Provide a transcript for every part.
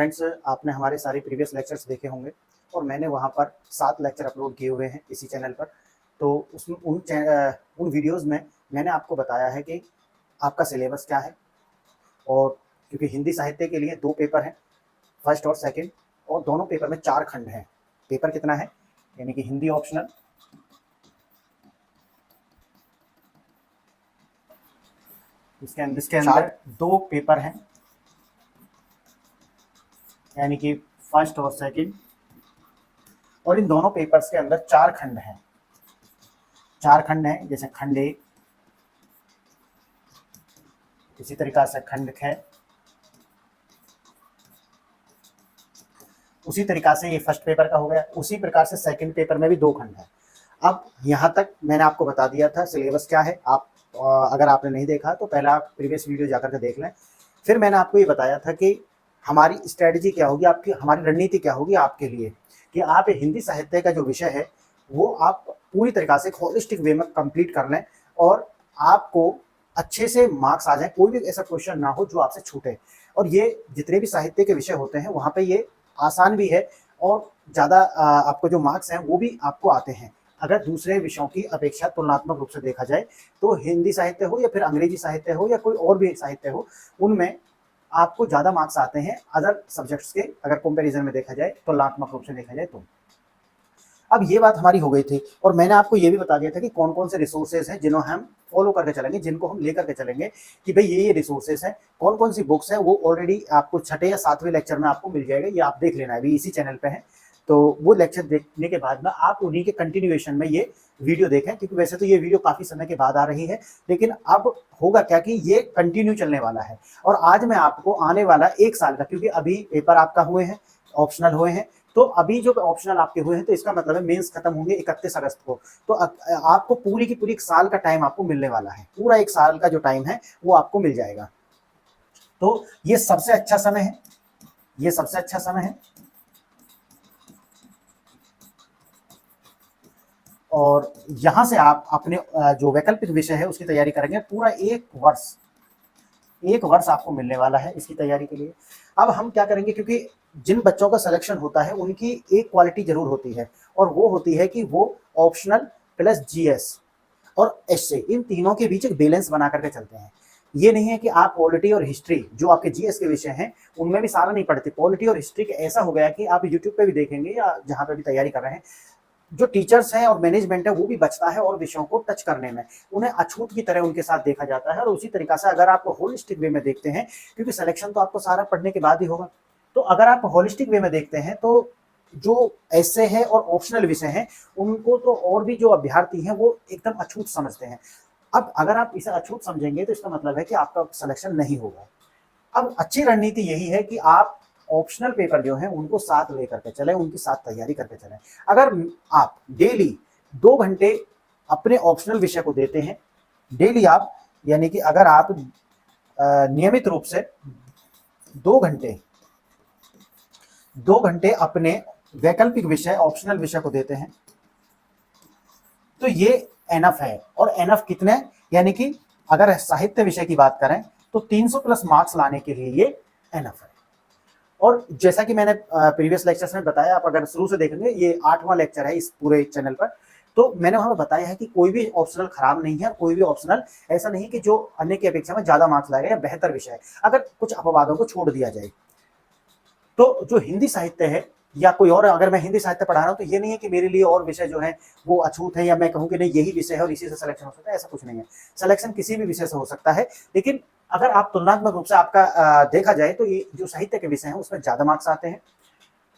Friends, आपने हमारे सारे प्रीवियस लेक्चर्स देखे होंगे और मैंने वहाँ पर 7 लेक्चर अपलोड किए हुए हैं इसी चैनल पर। तो उसमें उन वीडियोज़ में मैंने आपको बताया है कि आपका सिलेबस क्या है, और क्योंकि हिंदी साहित्य के लिए 2 पेपर हैं, फर्स्ट और सेकंड, और दोनों पेपर में 4 खंड हैं। पेपर कितना है, यानी कि हिंदी ऑप्शनल, इसके अंदर 2 पेपर हैं, यानी कि फर्स्ट और सेकंड, और इन दोनों पेपर्स के अंदर 4 खंड हैं। 4 खंड हैं, जैसे खंड 1, इसी तरीका से खंड 6, उसी तरीका से ये फर्स्ट पेपर का हो गया। उसी प्रकार से सेकंड पेपर में भी 2 खंड हैं। अब यहाँ तक मैंने आपको बता दिया था सिलेबस क्या है। आप अगर आपने नहीं देखा तो पहले आप प्रीवियस वीडियो जाकर के देख लें। फिर मैंने आपको ये बताया था कि हमारी स्ट्रेटजी क्या होगी, आपकी हमारी रणनीति क्या होगी आपके लिए, कि आप हिंदी साहित्य का जो विषय है वो आप पूरी तरीका से होलिस्टिक वे में कंप्लीट कर लें और आपको अच्छे से मार्क्स आ जाए, कोई भी ऐसा क्वेश्चन ना हो जो आपसे छूटे। और ये जितने भी साहित्य के विषय होते हैं वहाँ पे ये आसान भी है और ज़्यादा आपको जो मार्क्स हैं वो भी आपको आते हैं। अगर दूसरे विषयों की अपेक्षा तुलनात्मक रूप से देखा जाए तो हिंदी साहित्य हो या फिर अंग्रेजी साहित्य हो या कोई और भी साहित्य हो, उनमें आपको ज़्यादा मार्क्स आते हैं अदर सब्जेक्ट्स के, अगर कंपैरिजन में देखा जाए, तुलनात्मक रूप से देखा जाए तो। अब ये बात हमारी हो गई थी और मैंने आपको ये भी बता दिया था कि कौन कौन से रिसोर्सेज हैं जिन्हें हम फॉलो करके चलेंगे, जिनको हम लेकर के चलेंगे, कि भाई ये रिसोर्सेज हैं, कौन कौन सी बुक्स हैं, वो ऑलरेडी आपको 6ठे या 7वें लेक्चर में आपको मिल जाएगा। ये आप देख लेना है, अभी इसी चैनल पे है। तो वो लेक्चर देखने के बाद में आप उन्हीं के कंटिन्यूएशन में ये वीडियो देखें, क्योंकि वैसे तो ये वीडियो काफ़ी समय के बाद आ रही है, लेकिन अब होगा क्या कि ये कंटिन्यू चलने वाला है। और आज मैं आपको आने वाला 1 साल का, क्योंकि अभी पेपर आपका हुए हैं, ऑप्शनल हुए हैं, तो अभी जो ऑप्शनल आपके हुए हैं तो इसका मतलब है मेंस खत्म होंगे 31 अगस्त को। तो आपको पूरी की पूरी 1 साल का टाइम आपको मिलने वाला है, पूरा 1 साल का जो टाइम है वो आपको मिल जाएगा। तो ये सबसे अच्छा समय है, ये सबसे अच्छा समय है। और यहां से आप अपने जो वैकल्पिक विषय है उसकी तैयारी करेंगे। पूरा 1 वर्ष आपको मिलने वाला है इसकी तैयारी के लिए। अब हम क्या करेंगे, क्योंकि जिन बच्चों का सिलेक्शन होता है उनकी एक क्वालिटी जरूर होती है, और वो होती है कि वो ऑप्शनल प्लस जीएस और एसए, इन तीनों के बीच एक बैलेंस बना करके चलते हैं। ये नहीं है कि आप पॉलिटी और हिस्ट्री, जो आपके जीएस के विषय हैं, उनमें भी सारा नहीं पढ़ते। पॉलिटी और हिस्ट्री के ऐसा हो गया कि आप यूट्यूब पे भी देखेंगे या जहां पे भी तैयारी कर रहे हैं, जो टीचर्स हैं और मैनेजमेंट है वो भी बचता है और विषयों को टच करने में, उन्हें अछूत की तरह उनके साथ देखा जाता है। और उसी तरीका से अगर आप होलिस्टिक वे में देखते हैं, क्योंकि सिलेक्शन तो आपको सारा पढ़ने के बाद ही होगा, तो अगर आप होलिस्टिक वे में देखते हैं तो जो ऐसे है और ऑप्शनल विषय हैं उनको तो और भी जो अभ्यर्थी हैं वो एकदम अछूत समझते हैं। अब अगर आप इसे अछूत समझेंगे तो इसका मतलब है कि आपका सिलेक्शन नहीं होगा। अब अच्छी रणनीति यही है कि आप ऑप्शनल पेपर जो है उनको साथ लेकर के चलें, उनकी साथ तैयारी करके चलें। अगर आप डेली 2 घंटे अपने ऑप्शनल विषय को देते हैं, डेली आप, यानी कि अगर आप नियमित रूप से 2 घंटे 2 घंटे अपने वैकल्पिक विषय, ऑप्शनल विषय को देते हैं, तो ये एनफ है। और एनफ कितने, यानी कि अगर साहित्य विषय की बात करें तो 300 प्लस मार्क्स लाने के लिए ये एनफ है। और जैसा कि मैंने प्रीवियस लेक्चर्स में बताया, आप अगर शुरू से देखेंगे, ये 8वां लेक्चर है इस पूरे चैनल पर, तो मैंने वहां बताया है कि कोई भी ऑप्शनल खराब नहीं है, कोई भी ऑप्शनल ऐसा नहीं कि जो अन्य की अपेक्षा में ज्यादा मार्क्स लाएगा या बेहतर विषय है, अगर कुछ अपवादों को छोड़ दिया जाए। तो जो हिंदी साहित्य है या कोई और, अगर मैं हिंदी साहित्य पढ़ा रहा हूं तो ये नहीं है कि मेरे लिए और विषय जो है वो अछूत है, या मैं कहूं कि नहीं यही विषय है और इसी से सिलेक्शन हो सकता है, ऐसा कुछ नहीं है। सिलेक्शन किसी भी विषय से हो सकता है, लेकिन अगर आप तुलनात्मक रूप से आपका देखा जाए तो ये जो साहित्य के विषय हैं उसमें ज्यादा मार्क्स आते हैं।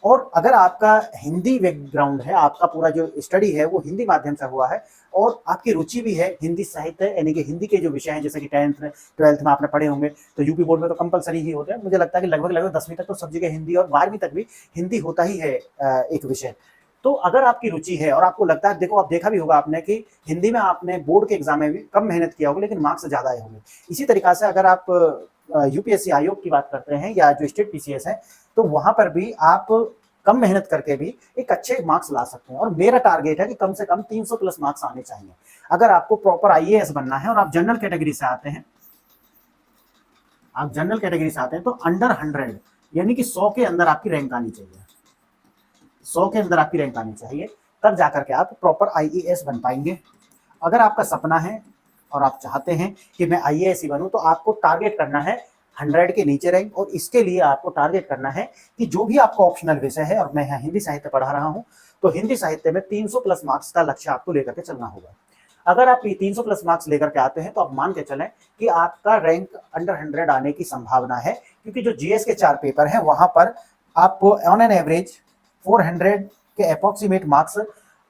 और अगर आपका हिंदी बैकग्राउंड है, आपका पूरा जो स्टडी है वो हिंदी माध्यम से हुआ है और आपकी रुचि भी है हिंदी साहित्य, यानी कि हिंदी के जो विषय हैं, जैसे कि 10th में 12th में आपने पढ़े होंगे, तो यूपी बोर्ड में तो कंपलसरी ही होता है। मुझे लगता है कि लगभग 10वीं तक तो सब जगह हिंदी, और 12वीं तक भी हिंदी होता ही है एक विषय। तो अगर आपकी रुचि है और आपको लगता है, देखो आप देखा भी होगा आपने कि हिंदी में आपने बोर्ड के एग्जाम में भी कम मेहनत किया होगा लेकिन मार्क्स ज्यादा आए होंगे। इसी तरीका से अगर आप यूपीएससी आयोग की बात करते हैं या जो स्टेट पीसीएस है, तो वहां पर भी आप कम मेहनत करके भी एक अच्छे मार्क्स ला सकते हैं। और मेरा टारगेट है कि कम से कम 300 प्लस मार्क्स आने चाहिए। अगर आपको प्रॉपर आईएएस बनना है और आप जनरल कैटेगरी से आते हैं, तो अंडर 100, यानी कि 100 के अंदर आपकी रैंक आनी चाहिए, 100 के अंदर आपकी रैंक आनी चाहिए, तब जाकर के आप प्रॉपर आईएएस बन पाएंगे। अगर आपका सपना है और आप चाहते हैं कि मैं आईएएस ही बनूं, तो आपको टारगेट करना है 100 के नीचे रैंक, और इसके लिए आपको टारगेट करना है कि जो भी आपका ऑप्शनल विषय है, और मैं यहाँ हिंदी साहित्य पढ़ा रहा हूँ, तो हिंदी साहित्य में 300 प्लस मार्क्स का लक्ष्य आपको लेकर के चलना होगा। अगर आप 300 प्लस मार्क्स लेकर के आते हैं तो आप मान के चलें कि आपका रैंक अंडर 100 आने की संभावना है, क्योंकि जो जीएस के 4 पेपर हैं वहां पर आपको ऑन एन एवरेज 400 के अप्रोक्सीमेट मार्क्स,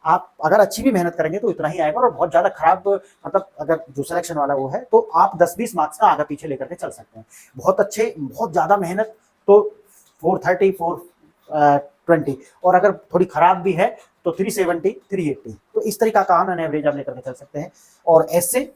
आप अगर अच्छी भी मेहनत करेंगे तो इतना ही आएगा, और बहुत ज्यादा खराब मतलब अगर जो सिलेक्शन वाला वो है तो आप 10-20 मार्क्स का आगे पीछे लेकर के चल सकते हैं। बहुत अच्छे, बहुत ज्यादा मेहनत तो 430, 420, और अगर थोड़ी खराब भी है तो 370, 380, तो इस तरीका का ऑन एवरेज आप लेकर के चल सकते हैं। और ऐसे,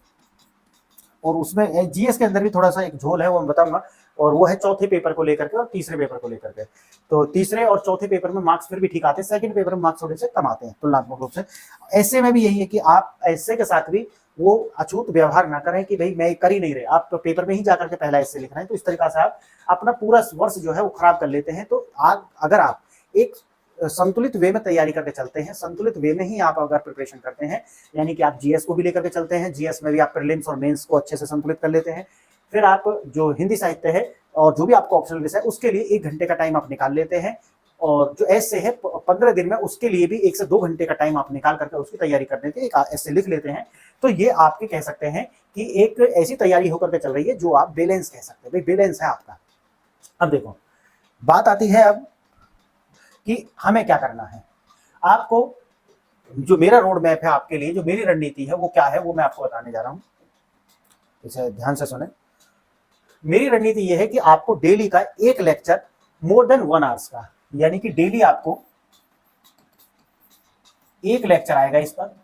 और उसमें जीएस के अंदर भी थोड़ा सा एक झोल है, वो मैं बताऊंगा, और वो है चौथे पेपर को लेकर के और तीसरे पेपर को लेकर के। तो तीसरे और चौथे पेपर में मार्क्स फिर भी ठीक आते हैं, सेकंड पेपर में मार्क्स थोड़े से कम आते हैं तुलनात्मक रूप से। ऐसे में भी यही है कि आप ऐसे के साथ भी वो अछूत व्यवहार ना करें कि भाई मैं कर ही नहीं रहे, आप तो पेपर में ही जाकर के पहला ऐसे लिख रहे हैं, तो इस तरीका से आप अपना पूरा वर्ष जो है वो खराब कर लेते हैं। तो अगर आप एक संतुलित वे में तैयारी करके चलते हैं, संतुलित वे में ही आप अगर प्रिपरेशन करते हैं, यानी कि आप जीएस को भी लेकर के चलते हैं, जीएस में भी आप प्रीलिम्स और मेंस को अच्छे से संतुलित कर लेते हैं, फिर आप जो हिंदी साहित्य है और जो भी आपका ऑप्शनल विषय है उसके लिए 1 घंटे का टाइम आप निकाल लेते हैं, और जो ऐसे है 15 दिन में उसके लिए भी 1 से 2 घंटे का टाइम आप निकाल करके उसकी तैयारी करने के एक ऐसे लिख लेते हैं, तो ये आपके कह सकते हैं कि एक ऐसी तैयारी होकर के चल रही है जो आप बैलेंस कह सकते हैं, भाई बैलेंस है आपका। अब देखो बात आती है अब कि हमें क्या करना है। आपको जो मेरा रोड मैप है आपके लिए, जो मेरी रणनीति है वो क्या है, वो मैं आपको बताने जा रहा हूं, इसे ध्यान से सुने। मेरी रणनीति यह है कि आपको डेली का एक लेक्चर मोर देन 1 आवर्स का, यानी कि डेली आपको एक लेक्चर आएगा, इस पर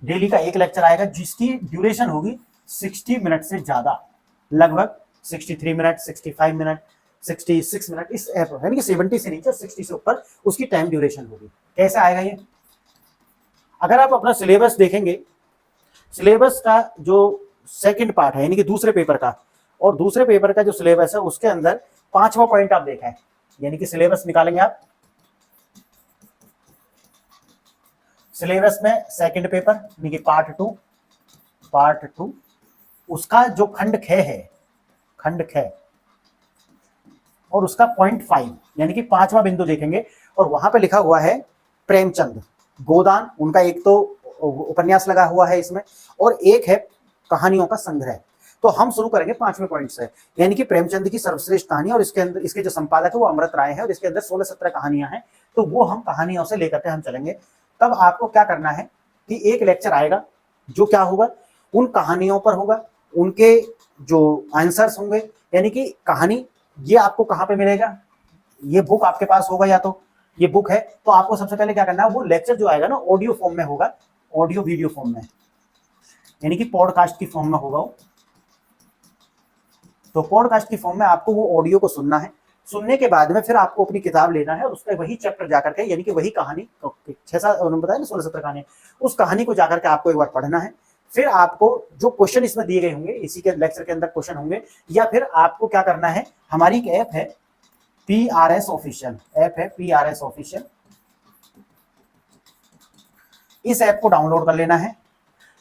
डेली का एक लेक्चर आएगा जिसकी ड्यूरेशन होगी 60 मिनट से ज्यादा, लगभग 63 मिनट, 65 मिनट, 66 मिनट, इस यानी कि 70 से नीचे 60 से ऊपर उसकी टाइम ड्यूरेशन होगी। कैसे आएगा ये? अगर आप अपना सिलेबस देखेंगे, सिलेबस का जो सेकंड पार्ट है यानी कि दूसरे पेपर का, और दूसरे पेपर का जो सिलेबस है उसके अंदर 5वां पॉइंट आप देखें, यानी कि सिलेबस निकालेंगे आप, सिलेबस में सेकंड पेपर यानी कि पार्ट टू, उसका जो खंड ख है, खंड ख, और उसका पॉइंट 5 यानी कि 5वां बिंदु देखेंगे, और वहां पे लिखा हुआ है प्रेमचंद गोदान, उनका एक तो उपन्यास लगा हुआ है इसमें, और एक है कहानियों का संग्रह। तो हम शुरू करेंगे 5वें पॉइंट से, यानी कि प्रेमचंद की सर्वश्रेष्ठ कहानी, और इसके अंदर इसके जो संपादक है वो अमृत राय है, और इसके अंदर 16-17 कहानियां हैं, तो वो हम कहानियों से लेकर के हम चलेंगे। तब आपको क्या करना है कि एक लेक्चर आएगा जो क्या होगा, उन कहानियों पर होगा, उनके जो आंसर्स होंगे, यानी कि कहानी ये आपको कहाँ पे मिलेगा, ये बुक आपके पास होगा, या तो ये बुक है, तो आपको सबसे पहले क्या करना है, वो लेक्चर जो आएगा ना ऑडियो फॉर्म में होगा, ऑडियो वीडियो फॉर्म में, यानी कि पॉडकास्ट की फॉर्म में होगा। तो पॉडकास्ट की फॉर्म में आपको वो ऑडियो को सुनना है, सुनने के बाद में फिर आपको अपनी किताब लेना है और उसका वही चैप्टर जाकर के, यानी कि वही कहानी, 6-7 बताया ना 16-17 कहानी, उस कहानी को जाकर के आपको एक बार पढ़ना है। फिर आपको जो क्वेश्चन इसमें दिए गए होंगे, इसी के लेक्चर के अंदर क्वेश्चन होंगे, या फिर आपको क्या करना है, हमारी एक ऐप है PRS ऑफिशियल, ऐप है PRS ऑफिशियल, इस ऐप को डाउनलोड कर लेना है।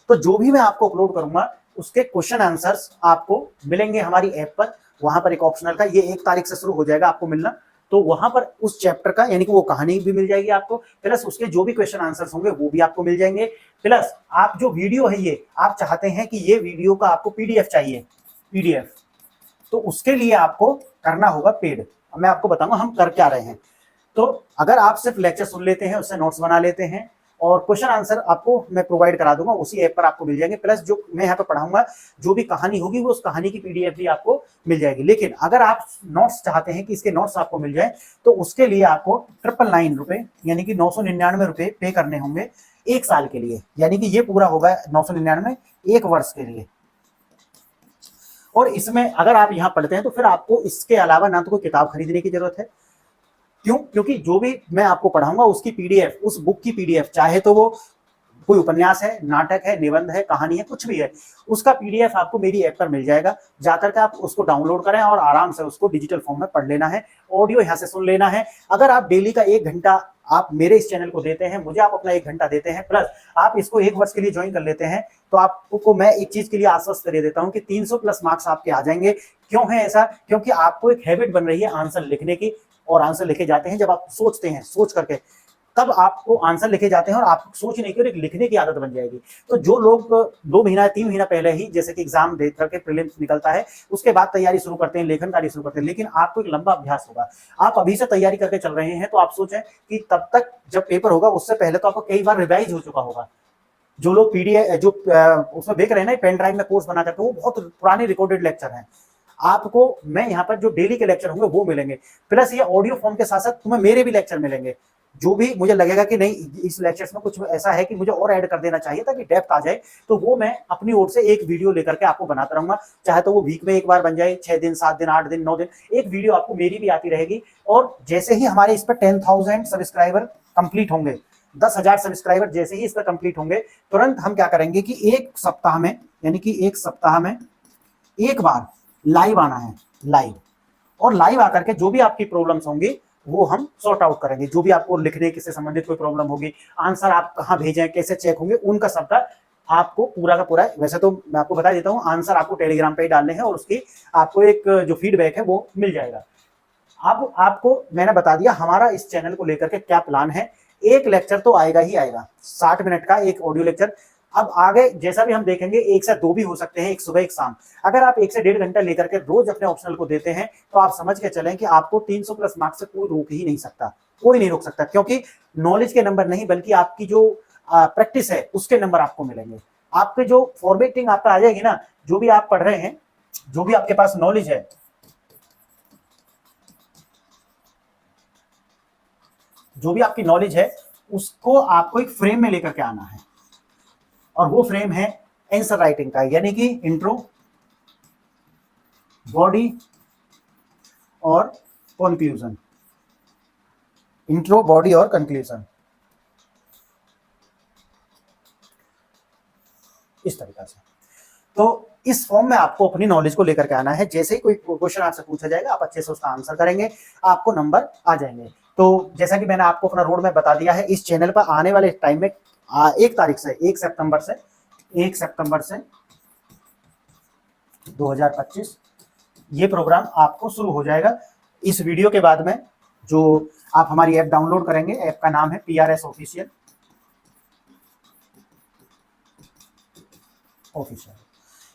तो जो भी मैं आपको अपलोड करूंगा उसके क्वेश्चन आंसर्स आपको मिलेंगे हमारी ऐप पर। वहां पर एक ऑप्शनल का ये 1 तारीख से शुरू हो जाएगा आपको मिलना, तो वहां पर उस चैप्टर का यानी कि वो कहानी भी मिल जाएगी आपको, प्लस उसके जो भी क्वेश्चन आंसर्स होंगे वो भी आपको मिल जाएंगे, प्लस आप जो वीडियो है ये आप चाहते हैं कि ये वीडियो का आपको PDF चाहिए, PDF, तो उसके लिए आपको करना होगा पेड। मैं आपको बताऊंगा हम कर क्या रहे हैं। तो अगर आप सिर्फ लेक्चर सुन लेते हैं, उससे नोट्स बना लेते हैं, और क्वेश्चन आंसर आपको मैं प्रोवाइड करा दूंगा, उसी ऐप पर आपको मिल जाएंगे, प्लस जो मैं यहाँ पे पढ़ाऊंगा जो भी कहानी होगी वो उस कहानी की PDF भी आपको मिल जाएगी। लेकिन अगर आप नोट्स चाहते हैं कि इसके नोट्स आपको मिल जाए, तो उसके लिए आपको 999 रुपए यानी कि 999 रुपए पे करने होंगे 1 साल के लिए, यानी कि ये पूरा होगा 999 1 वर्ष के लिए। और इसमें अगर आप यहाँ पढ़ते हैं तो फिर आपको इसके अलावा ना तो कोई किताब खरीदने की जरूरत है, क्यों? क्योंकि जो भी मैं आपको पढ़ाऊंगा उसकी PDF, उस बुक की PDF, चाहे तो वो कोई उपन्यास है, नाटक है, निबंध है, कहानी है, कुछ भी है, उसका पीडीएफ आपको मेरी ऐप पर मिल जाएगा। जाकर के आप उसको डाउनलोड करें और आराम से उसको डिजिटल फॉर्म में पढ़ लेना है, ऑडियो यहाँ से सुन लेना है। अगर आप डेली का 1 घंटा आप मेरे इस चैनल को देते हैं, मुझे आप अपना 1 घंटा देते हैं, प्लस आप इसको 1 वर्ष के लिए ज्वाइन कर लेते हैं, तो आपको मैं एक चीज के लिए आश्वस्त दे देता हूं कि 300 प्लस मार्क्स आपके आ जाएंगे। क्यों है ऐसा? क्योंकि आपको एक हैबिट बन रही है आंसर लिखने की, और आंसर लिखे जाते हैं जब आप सोचते हैं, सोच करके तब आपको आंसर लिखे जाते हैं और आप सोचने की और एक लिखने की आदत बन जाएगी। तो जो लोग 2 महीना 3 महीना पहले ही जैसे कि एग्जाम दे करके प्रीलिम्स निकलता है, उसके बाद तैयारी शुरू करते हैं, लेखन कार्य शुरू करते हैं, लेकिन आपको एक लंबा अभ्यास होगा। आप अभी से तैयारी करके चल रहे हैं तो आप सोचें कि तब तक जब पेपर होगा उससे पहले तो आपको कई बार रिवाइज हो चुका होगा। जो लोग पीडीएफ जो उसमें देख रहे हैं ना पेन ड्राइव में कोर्स बना करके, वो बहुत पुराने रिकॉर्डेड लेक्चर हैं। आपको मैं यहाँ पर जो डेली के लेक्चर होंगे वो मिलेंगे, प्लस ये ऑडियो फॉर्म के साथ साथ तुम्हें मेरे भी लेक्चर मिलेंगे। जो भी मुझे लगेगा कि नहीं इस लेक्चर्स में कुछ ऐसा है कि मुझे और ऐड कर देना चाहिए ताकि डेप्थ आ जाए, तो वो मैं अपनी ओर से एक वीडियो लेकर के आपको बनाता रहूंगा। चाहे तो वो वीक में एक बार बन जाए, 6 दिन, 7 दिन, 8 दिन, 9 दिन, एक वीडियो आपको मेरी भी आती रहेगी। और जैसे ही हमारे इस पर 10,000 सब्सक्राइबर कंप्लीट होंगे, 10,000 सब्सक्राइबर जैसे ही इस पर कंप्लीट होंगे, तुरंत हम क्या करेंगे कि एक सप्ताह में, यानी कि एक सप्ताह में एक बार लाइव आना है, लाइव। और लाइव आकर के जो भी आपकी प्रॉब्लम्स होंगी वो हम सॉर्ट आउट करेंगे। जो भी आपको लिखने से संबंधित कोई प्रॉब्लम होगी, आंसर आप कहाँ भेजें, कैसे चेक होंगे, उनका सबका आपको पूरा का पूरा, वैसे तो मैं आपको बता देता हूँ, आंसर आपको टेलीग्राम पे ही डालने हैं और उसकी आपको एक जो फीडबैक है वो मिल जाएगा। अब आपको मैंने बता दिया हमारा इस चैनल को लेकर के क्या प्लान है। एक लेक्चर तो आएगा ही आएगा, 60 मिनट का एक ऑडियो लेक्चर। अब आगे जैसा भी हम देखेंगे 1 से 2 भी हो सकते हैं, एक सुबह एक शाम। अगर आप 1 से 1.5 घंटा लेकर के रोज अपने ऑप्शनल को देते हैं तो आप समझ के चलें कि आपको 300 प्लस मार्क्स से कोई रोक ही नहीं सकता, कोई नहीं रोक सकता। क्योंकि नॉलेज के नंबर नहीं बल्कि आपकी जो प्रैक्टिस है उसके नंबर आपको मिलेंगे। आपके जो फॉर्मेटिंग आपका आ जाएगी ना, जो भी आप पढ़ रहे हैं, जो भी आपके पास नॉलेज है, जो भी आपकी नॉलेज है उसको आपको एक फ्रेम में लेकर के आना है। और वो फ्रेम है आंसर राइटिंग का, यानी कि इंट्रो, बॉडी और कंक्लूजन। इंट्रो, बॉडी और कंक्लूजन, इस तरीका से। तो इस फॉर्म में आपको अपनी नॉलेज को लेकर के आना है। जैसे ही कोई क्वेश्चन आपसे पूछा जाएगा आप अच्छे से उसका आंसर करेंगे, आपको नंबर आ जाएंगे। तो जैसा कि मैंने आपको अपना रोड मैप बता दिया है, इस चैनल पर आने वाले टाइम में 1 तारीख से 1 सितंबर से 2025 ये प्रोग्राम आपको शुरू हो जाएगा। इस वीडियो के बाद में जो आप हमारी ऐप डाउनलोड करेंगे, ऐप का नाम है PRS ऑफिशियल।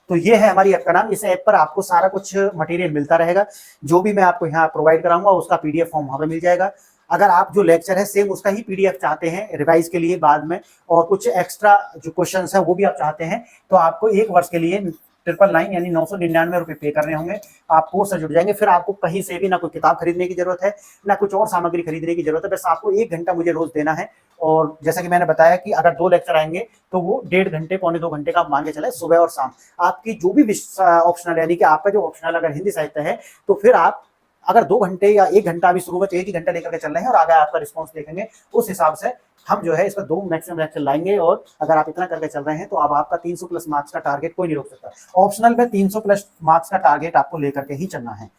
तो ये है हमारी ऐप का नाम। इस ऐप पर आपको सारा कुछ मटेरियल मिलता रहेगा। जो भी मैं आपको यहाँ प्रोवाइड कराऊंगा उसका PDF फॉर्म वहां पर मिल जाएगा। अगर आप जो लेक्चर है सेम उसका ही PDF चाहते हैं रिवाइज के लिए बाद में, और कुछ एक्स्ट्रा जो क्वेश्चंस है वो भी आप चाहते हैं, तो आपको 1 वर्ष के लिए 999 यानी 999 रुपए पे करने होंगे। आप कोर्स से जुड़ जाएंगे, फिर आपको कहीं से भी ना कोई किताब खरीदने की जरूरत है, ना कुछ और सामग्री खरीदने की जरूरत है। बस आपको 1 घंटा मुझे रोज देना है। और जैसा कि मैंने बताया कि अगर 2 लेक्चर आएंगे तो वो 1.5 घंटे, पौने 2 घंटे का आप मान के चले, सुबह और शाम। आपकी जो भी ऑप्शनल, यानी कि आपका जो ऑप्शनल अगर हिंदी साहित्य है, तो फिर आप अगर 2 घंटे या 1 घंटा अभी शुरू में तो 1 ही घंटा लेकर के चल रहे हैं, और आगे आपका रिस्पॉन्स देखेंगे, उस हिसाब से हम जो है इस पर 2 मैक्सिमम लेक्चर लाएंगे। और अगर आप इतना करके चल रहे हैं तो अब आपका 300 प्लस मार्क्स का टारगेट कोई नहीं रोक सकता। ऑप्शनल में 300 प्लस मार्क्स का टारगेट आपको लेकर के ही चलना है।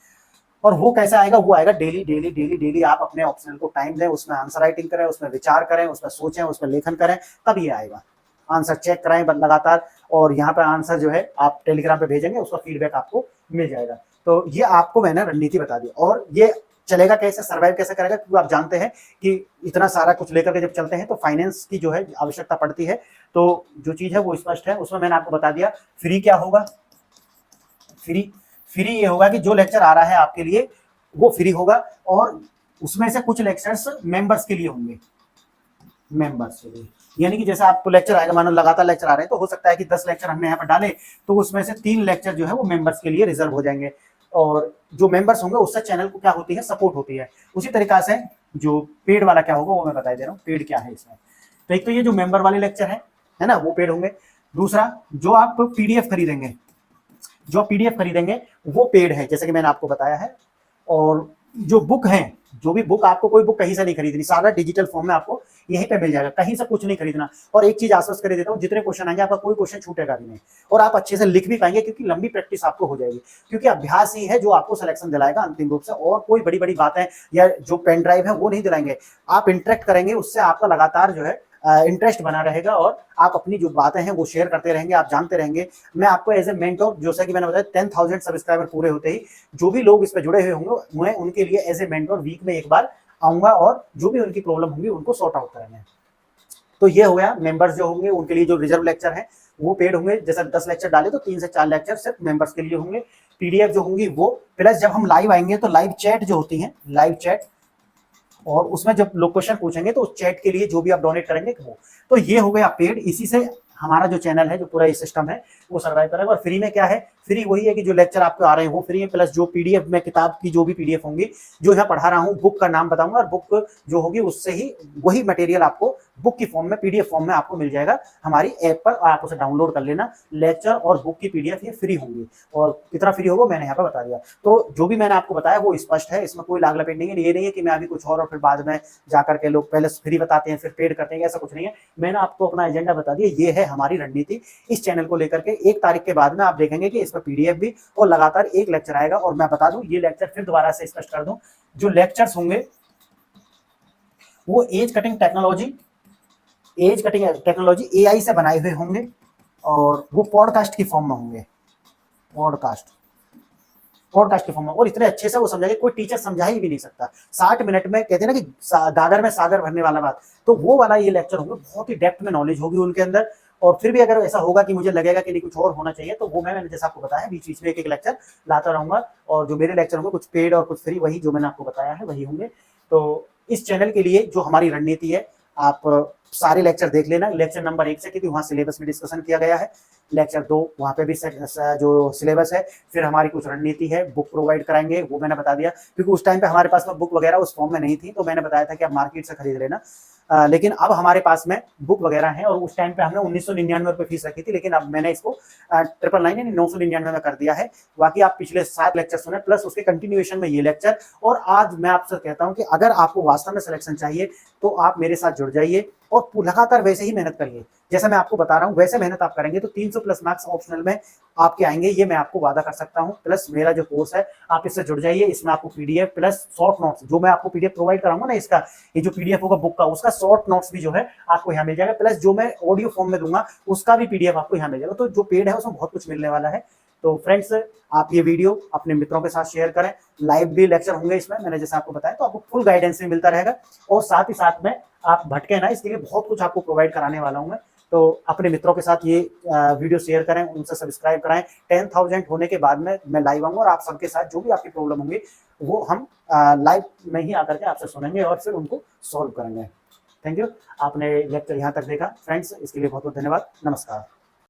और वो कैसे आएगा? वो आएगा डेली डेली डेली डेली। आप अपने ऑप्शनल को टाइम दें, उसमें आंसर राइटिंग करें, उसमें विचार करें, उसमें सोचें, उसमें लेखन करें, तब ये आएगा। आंसर चेक कराएं लगातार, और यहाँ पर आंसर जो है आप टेलीग्राम पे भेजेंगे, उसका फीडबैक आपको मिल जाएगा। तो ये आपको मैंने रणनीति बता दी। और ये चलेगा कैसे, सर्वाइव कैसे करेगा, क्योंकि आप जानते हैं कि इतना सारा कुछ लेकर के जब चलते हैं तो फाइनेंस की जो है आवश्यकता पड़ती है। तो जो चीज है वो स्पष्ट है, उसमें मैंने आपको बता दिया। फ्री क्या होगा? फ्री ये होगा कि जो लेक्चर आ रहा है आपके लिए वो फ्री होगा, और उसमें से कुछ लेक्चर्स मेंबर्स के लिए होंगे, मेंबर्स के लिए। यानी कि जैसे आपको लेक्चर आएगा, मानो लगातार लेक्चर आ रहे हैं, तो हो सकता है कि 10 लेक्चर हमने यहाँ पर डाले, तो उसमें से 3 लेक्चर जो है वो मेंबर्स के लिए रिजर्व हो जाएंगे। और जो मेंबर्स होंगे उससे चैनल को क्या होती है, सपोर्ट होती है। उसी तरीका से जो पेड वाला क्या होगा वो मैं बता दे रहा हूँ। पेड क्या है इसमें? तो एक तो ये जो मेंबर वाले लेक्चर है ना, वो पेड होंगे। दूसरा, जो आप PDF खरीदेंगे, वो पेड है, जैसे कि मैंने आपको बताया है। और जो बुक है, जो भी बुक, आपको कोई बुक कहीं से नहीं खरीदनी, सारा डिजिटल फॉर्म में आपको यहीं पे मिल जाएगा, कहीं से कुछ नहीं खरीदना। और एक चीज आश्वस्त कर देता हूँ, जितने क्वेश्चन आएंगे आपका कोई क्वेश्चन छूटेगा भी नहीं, और आप अच्छे से लिख भी पाएंगे, क्योंकि लंबी प्रैक्टिस आपको हो जाएगी, क्योंकि अभ्यास ही है जो आपको सिलेक्शन दिलाएगा अंतिम रूप से, और कोई बड़ी बड़ी बातें या जो पेन ड्राइव है वो नहीं दिलाएंगे। आप इंटरेक्ट करेंगे, उससे आपका लगातार जो है इंटरेस्ट बना रहेगा, और आप अपनी जो बातें हैं वो शेयर करते रहेंगे, आप जानते रहेंगे। मैं आपको एज ए मेंटोर, जैसा कि मैंने बताया 10,000 सब्सक्राइबर पूरे होते ही जो भी लोग इस पे जुड़े हुए होंगे, मैं उनके लिए एज ए मेंटोर वीक में एक बार आऊंगा, और जो भी उनकी प्रॉब्लम होंगी उनको सॉर्ट आउट करेंगे। तो ये हो गया, मेंबर्स जो होंगे उनके लिए जो रिजर्व लेक्चर है वो पेड होंगे, जैसे 10 लेक्चर डाले तो 3 से 4 लेक्चर सिर्फ मेंबर्स के लिए होंगे। पीडीएफ जो होंगी वो, प्लस जब हम लाइव आएंगे तो लाइव चैट जो होती है, लाइव चैट, और उसमें जब लोग क्वेश्चन पूछेंगे तो उस चैट के लिए जो भी आप डोनेट करेंगे वो। तो ये हो गया पेड। इसी से हमारा जो चैनल है, जो पूरा ये सिस्टम है वो सर्वाइव करेगा। और फ्री में क्या है, फ्री वही है कि जो लेक्चर आपको आ रहे हैं वो फ्री है, प्लस जो पीडीएफ में किताब की जो भी पीडीएफ होंगी, जो यहाँ पढ़ा रहा हूँ, बुक का नाम बताऊंगा, और बुक जो होगी उससे ही वही मटेरियल आपको बुक की फॉर्म में, पीडीएफ फॉर्म में आपको मिल जाएगा हमारी ऐप पर, आप उसे डाउनलोड कर लेना। लेक्चर और बुक की पीडीएफ ये फ्री होंगी, और कितना फ्री होगा मैंने यहाँ पर बता दिया। तो जो भी मैंने आपको बताया वो स्पष्ट है, इसमें कोई लाग लपेट नहीं है। ये नहीं है कि मैं अभी कुछ और फिर बाद में जाकर के लोग पहले फ्री बताते हैं फिर पेड करते हैं, ऐसा कुछ नहीं है। मैंने आपको अपना एजेंडा बता दिया, ये है हमारी रणनीति इस चैनल को लेकर के। 1 तारीख के बाद में आप देखेंगे कि इसमें पीडीएफ भी और लगातार एक लेक्चर आएगा। और मैं बता दूं, ये लेक्चर फिर दोबारा से स्पष्ट कर दूं, जो लेक्चर्स होंगे वो एज कटिंग टेक्नोलॉजी एआई से बनाए हुए होंगे, और वो पॉडकास्ट की फॉर्म में होंगे, पॉडकास्ट के फॉर्म में, और इतने अच्छे से वो समझाएंगे, कोई टीचर समझा ही भी नहीं सकता। 60 मिनट में, कहते हैं ना कि गागर में सागर भरने वाला बात, तो वो वाला ये लेक्चर होंगे, बहुत ही डेप्थ में नॉलेज होगी उनके अंदर। और फिर भी अगर ऐसा होगा कि मुझे लगेगा कि नहीं कुछ और होना चाहिए, तो वो मैंने जैसा आपको बताया बीच बीच में एक लेक्चर लाता रहूंगा। और जो मेरे लेक्चर होंगे कुछ पेड और कुछ फ्री, वही जो मैंने आपको बताया है वही होंगे। तो इस चैनल के लिए जो हमारी रणनीति है, आप सारे लेक्चर देख लेना, लेक्चर नंबर 1 से, क्योंकि वहाँ सिलेबस में डिस्कशन किया गया है। लेक्चर 2 वहाँ पे भी जो सिलेबस है, फिर हमारी कुछ रणनीति है, बुक प्रोवाइड कराएंगे वो मैंने बता दिया, क्योंकि उस टाइम पे हमारे पास में बुक वगैरह उस फॉर्म में नहीं थी, तो मैंने बताया था कि आप मार्केट से खरीद लेना। लेकिन अब हमारे पास में बुक वगैरह है, और उस टाइम पे हमने 1999 रुपये फीस रखी थी, लेकिन अब मैंने इसको 999 यानी 999 में कर दिया है। बाकी आप पिछले 7 लेक्चर सुने, प्लस उसके कंटिन्यूएशन में ये लेक्चर। और आज मैं आपसे कहता हूं कि अगर आपको वास्तव में सिलेक्शन चाहिए तो आप मेरे साथ जुड़ जाइए, और लगातार वैसे ही मेहनत करिए, जैसे मैं आपको बता रहा हूं वैसे मेहनत आप करेंगे तो 300 प्लस मार्क्स ऑप्शनल में आपके आएंगे, ये मैं आपको वादा कर सकता हूं। प्लस मेरा जो कोर्स है आप इससे जुड़ जाइए, इसमें आपको पीडीएफ प्लस शॉर्ट नोट्स, जो मैं आपको पीडीएफ प्रोवाइड कराऊंगा ना, इसका ये जो पीडीएफ होगा बुक का, उसका शॉर्ट नोट्स भी जो है आपको यहाँ मिल जाएगा, प्लस जो मैं ऑडियो फॉर्म में दूंगा उसका भी पीडीएफ आपको यहाँ मिल जाएगा। तो जो पेड है उसमें बहुत कुछ मिलने वाला है। तो फ्रेंड्स, आप ये वीडियो अपने मित्रों के साथ शेयर करें। लाइव भी लेक्चर होंगे इसमें, मैंने जैसे आपको बताया, तो आपको फुल गाइडेंस भी मिलता रहेगा, और साथ ही साथ में आप भटके ना, इसके लिए बहुत कुछ आपको प्रोवाइड कराने वाला हूं मैं। तो अपने मित्रों के साथ ये वीडियो शेयर करें, उनसे सब्सक्राइब कराएं। 10,000 होने के बाद में मैं लाइव आऊंगा, और आप सबके साथ जो भी आपकी प्रॉब्लम होंगी वो हम लाइव में ही आकर के आपसे सुनेंगे और फिर उनको सॉल्व करेंगे। थैंक यू, आपने लेक्चर यहाँ तक देखा फ्रेंड्स, इसके लिए बहुत बहुत धन्यवाद। नमस्कार।